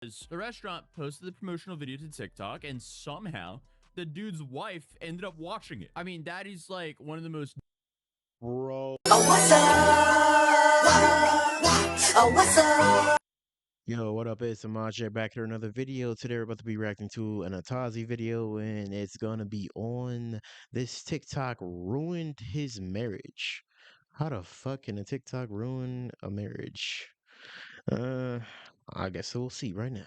The restaurant posted the promotional video to TikTok, and somehow the dude's wife ended up watching it. I mean, that is like one of the most Bro. Oh, what's up? Oh, what's up? Yo, what up? It's Amaje back here another video. Today we're about to be reacting to an Atazi video, and it's gonna be on this TikTok ruined his marriage. How the fuck can a TikTok ruin a marriage? I guess we'll see right now.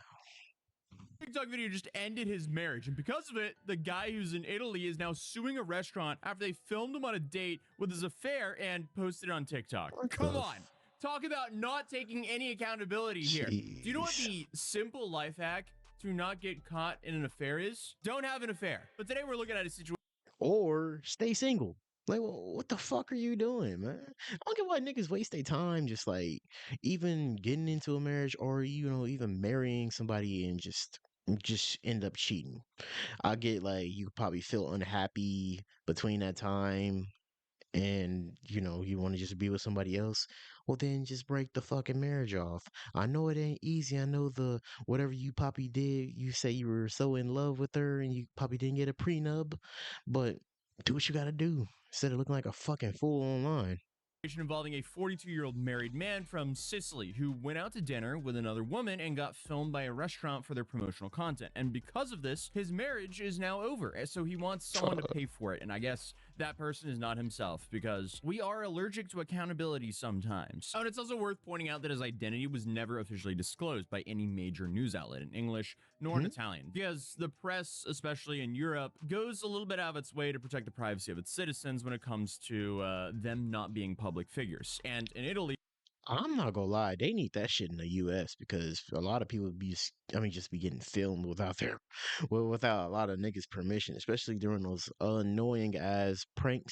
TikTok video just ended his marriage, and because of it, the guy who's in Italy is now suing a restaurant after they filmed him on a date with his affair and posted it on TikTok. What Come the on. Talk about not taking any accountability here. Do you know what the simple life hack to not get caught in an affair is? Don't have an affair. But today we're looking at a situation. Or stay single. Like, what the fuck are you doing, man? I don't get why niggas waste their time just like even getting into a marriage or even marrying somebody and just end up cheating. I get like you probably feel unhappy between that time and you want to just be with somebody else. Well, then just break the fucking marriage off. I know it ain't easy. I know the whatever you probably did, you say you were so in love with her and you probably didn't get a prenup, but do what you gotta do instead of looking like a fucking fool online. Involving a 42-year-old married man from Sicily who went out to dinner with another woman and got filmed by a restaurant for their promotional content. And because of this, his marriage is now over. So he wants someone to pay for it. And I guess that person is not himself, because we are allergic to accountability sometimes. Oh, and it's also worth pointing out that his identity was never officially disclosed by any major news outlet in English nor in Italian, because the press, especially in Europe, goes a little bit out of its way to protect the privacy of its citizens when it comes to them not being public figures. And in Italy, I'm not gonna lie, they need that shit in the U.S. because a lot of people just be getting filmed without without a lot of niggas' permission, especially during those annoying ass prank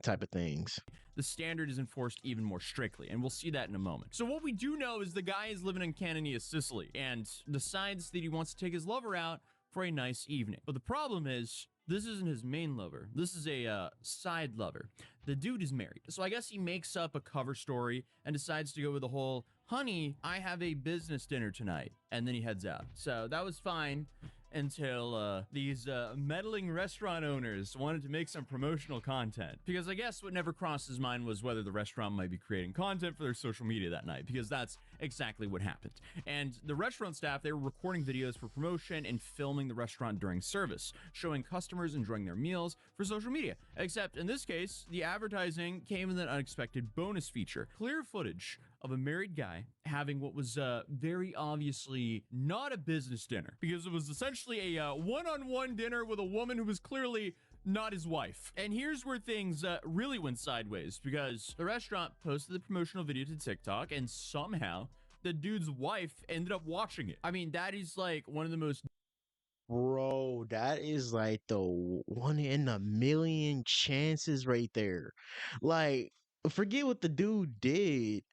type of things. the standard is enforced even more strictly, and we'll see that in a moment. So what we do know is the guy is living in Canania, Sicily, and decides that he wants to take his lover out for a nice evening. But the problem is, this isn't his main lover. This is a side lover. The dude is married. So I guess he makes up a cover story and decides to go with the whole, honey, I have a business dinner tonight. And then he heads out. So that was fine until these meddling restaurant owners wanted to make some promotional content. Because I guess what never crossed his mind was whether the restaurant might be creating content for their social media that night, because that's exactly what happened. And the restaurant staff, they were recording videos for promotion and filming the restaurant during service, showing customers enjoying their meals for social media. Except in this case, the advertising came with an unexpected bonus feature: clear footage of a married guy having what was very obviously not a business dinner, because it was essentially a one-on-one dinner with a woman who was clearly not his wife. And here's where things really went sideways, because the restaurant posted the promotional video to TikTok, and somehow the dude's wife ended up watching it. I mean, that is like one of the most... Bro, that is like the one in a million chances right there. Like, forget what the dude did.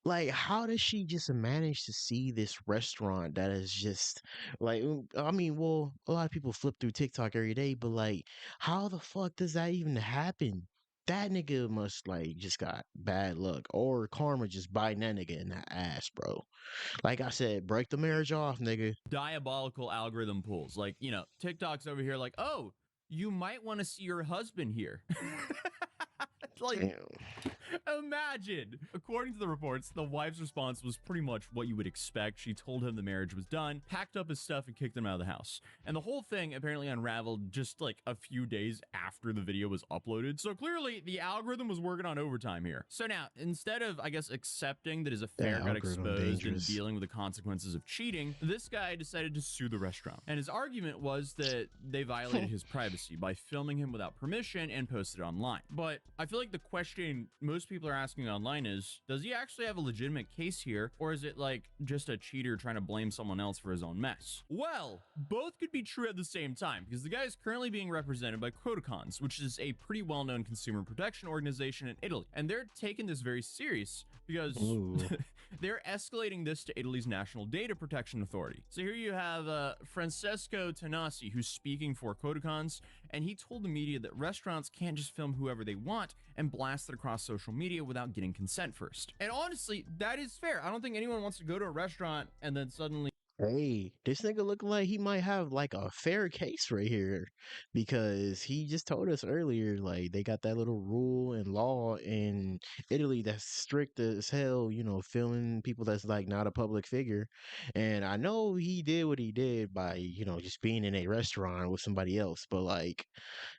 Like, how does she just manage to see this restaurant that is just like, I mean, well, a lot of people flip through TikTok every day, but like, how the fuck does that even happen? That nigga must like just got bad luck or karma just biting that nigga in the ass, bro. Like I said, break the marriage off, nigga. diabolical algorithm pulls. Like, you know, TikTok's over here like, oh, you might want to see your husband here. Like, Damn. imagine. According to the reports, the wife's response was pretty much what you would expect. She told him the marriage was done, packed up his stuff, and kicked him out of the house. And the whole thing apparently unraveled just like a few days after the video was uploaded. So clearly the algorithm was working on overtime here. So now, instead of, I guess, accepting that his affair got exposed and dealing with the consequences of cheating, this guy decided to sue the restaurant. And his argument was that they violated his privacy by filming him without permission and posted it online. But I feel like the question most people are asking online is, does he actually have a legitimate case here, or is it like just a cheater trying to blame someone else for his own mess? Well, both could be true at the same time, because the guy is currently being represented by Codicons, which is a pretty well-known consumer protection organization in Italy, and they're taking this very serious because they're escalating this to Italy's National Data Protection Authority. So here you have Francesco Tanasi, who's speaking for Codicons, and he told the media that restaurants can't just film whoever they want and blast it across social media without getting consent first. And honestly, that is fair. I don't think anyone wants to go to a restaurant and then suddenly... Hey, this nigga looking like he might have like a fair case right here because he just told us earlier, like they got that little rule and law in Italy that's strict as hell, filming people that's like not a public figure. And I know he did what he did by, just being in a restaurant with somebody else, but like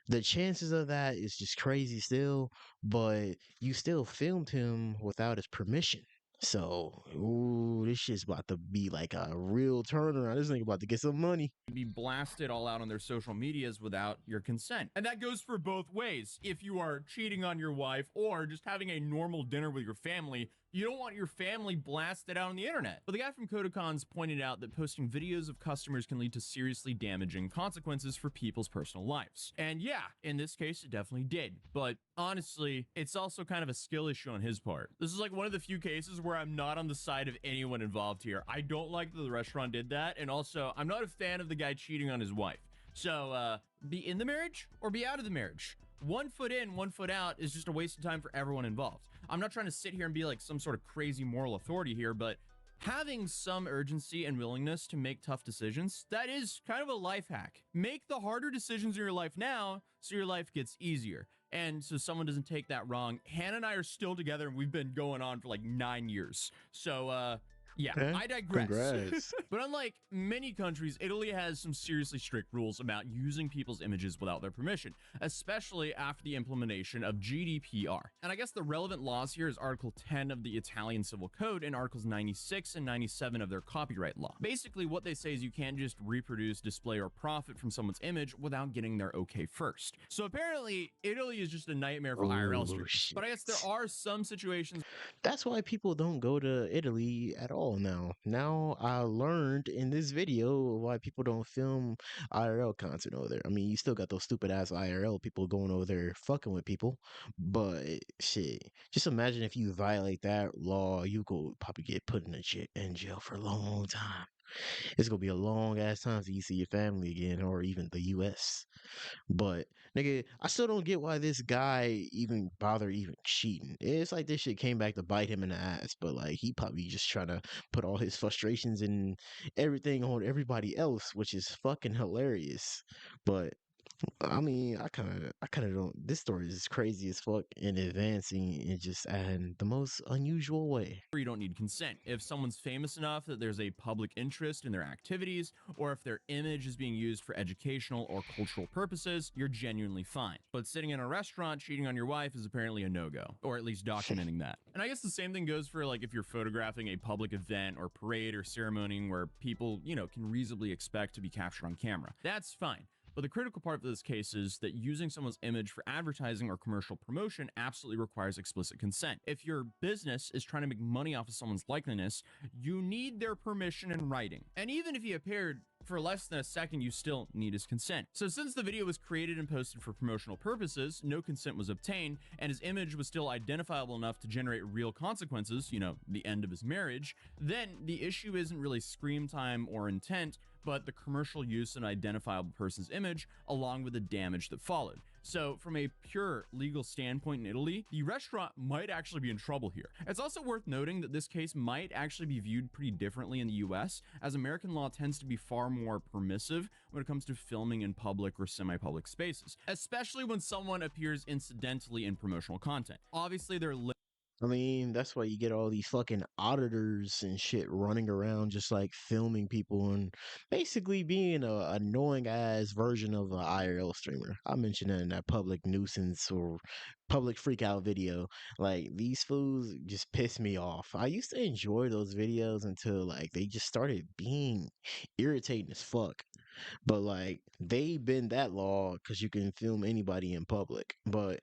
the chances of that is just crazy still, but you still filmed him without his permission. So, ooh, this shit's about to be like a real turnaround. This nigga about to get some money. Be blasted all out on their social medias without your consent. And that goes for both ways. If you are cheating on your wife or just having a normal dinner with your family, you don't want your family blasted out on the internet. But the guy from Kodakons pointed out that posting videos of customers can lead to seriously damaging consequences for people's personal lives. And yeah, in this case, it definitely did. But honestly, it's also kind of a skill issue on his part. This is like one of the few cases where I'm not on the side of anyone involved here. I don't like that the restaurant did that. And also, I'm not a fan of the guy cheating on his wife. So, be in the marriage or be out of the marriage. 1 foot in, 1 foot out is just a waste of time for everyone involved. I'm not trying to sit here and be like some sort of crazy moral authority here, but having some urgency and willingness to make tough decisions, that is kind of a life hack. Make the harder decisions in your life now so your life gets easier. And so someone doesn't take that wrong. Hannah and I are still together and we've been going on for like 9 years. So, yeah, Okay. I digress. Congrats. But unlike many countries, Italy has some seriously strict rules about using people's images without their permission, especially after the implementation of GDPR. And I guess the relevant laws here is Article 10 of the Italian Civil Code and Articles 96 and 97 of their copyright law. Basically, what they say is you can't just reproduce, display, or profit from someone's image without getting their okay first. So apparently, Italy is just a nightmare for IRL Oh, streamers. But I guess there are some situations That's why people don't go to Italy at all now. Now I learned in this video why people don't film IRL content over there. I mean, you still got those stupid ass IRL people going over there fucking with people, but shit, just imagine if you violate that law, you go probably get put in jail for a long time. It's gonna be a long ass time till you see your family again, or even the U.S. But nigga, I still don't get why this guy even bother even cheating. It's like this shit came back to bite him in the ass, but like he probably just trying to put all his frustrations and everything on everybody else, which is fucking hilarious. But I mean, I kind of don't. This story is crazy as fuck and advancing in just and the most unusual way. where you don't need consent. If someone's famous enough that there's a public interest in their activities, or if their image is being used for educational or cultural purposes, you're genuinely fine. But sitting in a restaurant cheating on your wife is apparently a no-go, or at least documenting that. And I guess the same thing goes for like if you're photographing a public event or parade or ceremony where people, can reasonably expect to be captured on camera. That's fine. But the critical part of this case is that using someone's image for advertising or commercial promotion absolutely requires explicit consent. If your business is trying to make money off of someone's likeness, you need their permission in writing. And even if he appeared for less than a second, you still need his consent. So since the video was created and posted for promotional purposes, no consent was obtained, and his image was still identifiable enough to generate real consequences, the end of his marriage, then the issue isn't really screen time or intent, but the commercial use of an identifiable person's image along with the damage that followed. So from a pure legal standpoint in Italy, the restaurant might actually be in trouble here. It's also worth noting that this case might actually be viewed pretty differently in the US, as American law tends to be far more permissive when it comes to filming in public or semi-public spaces, especially when someone appears incidentally in promotional content. Obviously, there are I mean, that's why you get all these fucking auditors and shit running around just like filming people and basically being a annoying ass version of an IRL streamer. I mentioned that in that public nuisance or public freak out video. Like these fools just piss me off. I used to enjoy those videos until like they just started being irritating as fuck. But like they bend that law because you can film anybody in public. But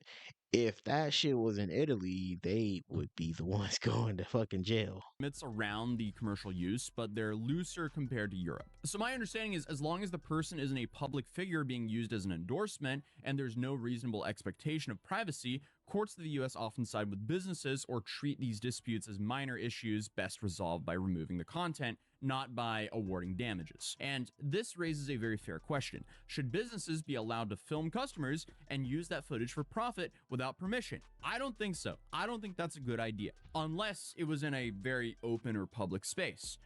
if that shit was in Italy, they would be the ones going to fucking jail. limits around the commercial use, but they're looser compared to Europe. So my understanding is as long as the person isn't a public figure being used as an endorsement and there's no reasonable expectation of privacy, courts of the US often side with businesses or treat these disputes as minor issues best resolved by removing the content, not by awarding damages. And this raises a very fair question. Should businesses be allowed to film customers and use that footage for profit without permission? I don't think so. I don't think that's a good idea, unless it was in a very open or public space.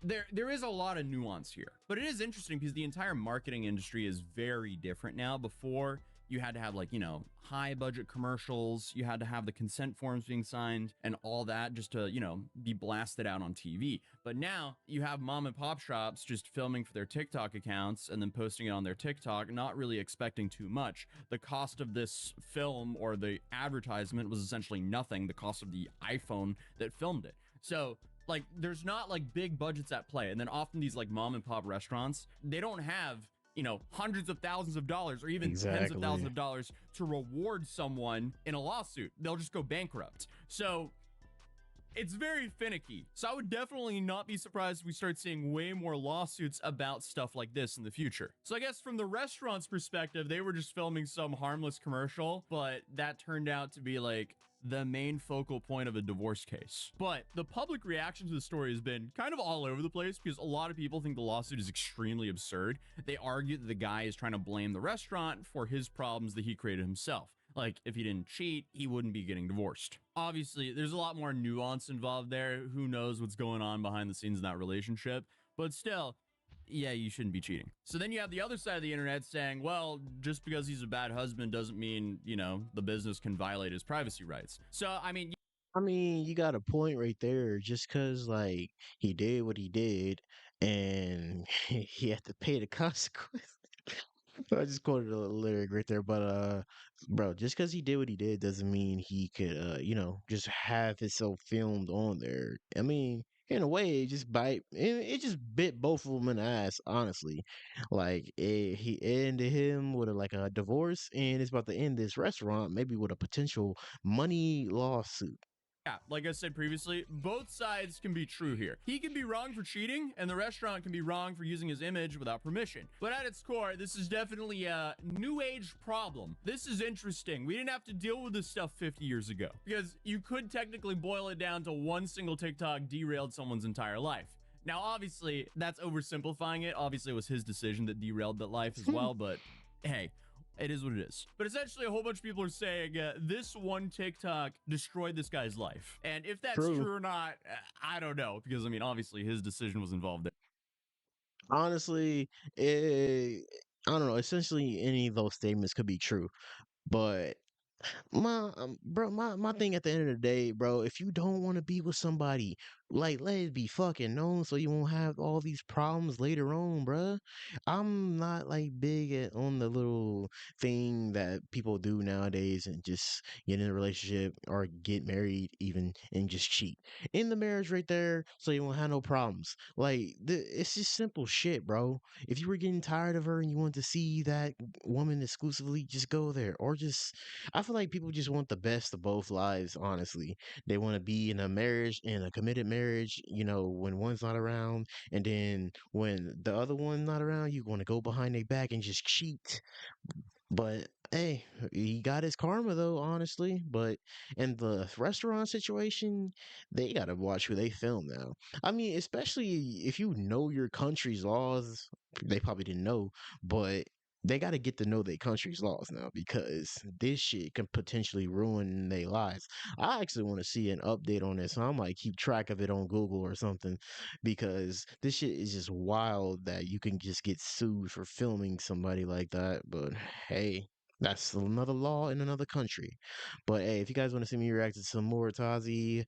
there is a lot of nuance here, but it is interesting because the entire marketing industry is very different now. Before, you had to have, like, high budget commercials, you had to have the consent forms being signed and all that just to, be blasted out on TV. But now you have mom and pop shops just filming for their TikTok accounts and then posting it on their TikTok, not really expecting too much. The cost of this film or the advertisement was essentially nothing, the cost of the iPhone that filmed it. So, like, there's not like big budgets at play. And then often these like mom and pop restaurants, they don't have, hundreds of thousands of dollars or even tens of thousands Exactly. of dollars to reward someone in a lawsuit. They'll just go bankrupt. So it's very finicky. So I would definitely not be surprised if we start seeing way more lawsuits about stuff like this in the future. So I guess from the restaurant's perspective, they were just filming some harmless commercial, but that turned out to be like the main focal point of a divorce case. But the public reaction to the story has been kind of all over the place because a lot of people think the lawsuit is extremely absurd. They argue that the guy is trying to blame the restaurant for his problems that he created himself. Like, if he didn't cheat, he wouldn't be getting divorced. Obviously, there's a lot more nuance involved there. Who knows what's going on behind the scenes in that relationship? But still, yeah, you shouldn't be cheating. So then you have the other side of the internet saying, well, just because he's a bad husband doesn't mean, the business can violate his privacy rights. So, I mean, I mean, you got a point right there. Just cause like he did what he did, and he had to pay the consequence. I just quoted a lyric right there, but bro, just cause he did what he did doesn't mean he could just have himself filmed on there. I mean, in a way, it just bit both of them in the ass, honestly. Like he ended him with like a divorce, and it's about to end this restaurant maybe with a potential money lawsuit. yeah, like I said previously, both sides can be true here. He can be wrong for cheating, and the restaurant can be wrong for using his image without permission. But at its core, this is definitely a new age problem. This is interesting. We didn't have to deal with this stuff 50 years ago because you could technically boil it down to one single TikTok derailed someone's entire life. Now, obviously, that's oversimplifying it. Obviously, it was his decision that derailed that life as well, but hey, it is what it is. But essentially, a whole bunch of people are saying this one TikTok destroyed this guy's life. And if that's True. true or not, I don't know. Because, I mean, obviously, his decision was involved there. Honestly, I don't know. Essentially, any of those statements could be true, but my thing at the end of the day, bro, if you don't want to be with somebody, like, let it be fucking known so you won't have all these problems later on, bro. I'm not like big on the little thing that people do nowadays and just get in a relationship or get married even and just cheat in the marriage right there so you won't have no problems. Like, it's just simple shit, bro. If you were getting tired of her and you want to see that woman exclusively, just go there, or just I feel like people just want the best of both lives, honestly. They want to be in a marriage, in a committed marriage, when one's not around, and then when the other one's not around, you want to go behind their back and just cheat. But hey, he got his karma though, honestly. But in the restaurant situation, they gotta watch who they film now. I mean, especially if you know your country's laws, they probably didn't know, but they gotta get to know their country's laws now because this shit can potentially ruin their lives. I actually want to see an update on this, so I might keep track of it on Google or something because this shit is just wild that you can just get sued for filming somebody like that. But hey, that's another law in another country. But hey, if you guys want to see me react to some more Tazi,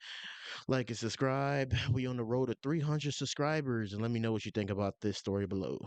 like and subscribe. We on the road to 300 subscribers, and let me know what you think about this story below.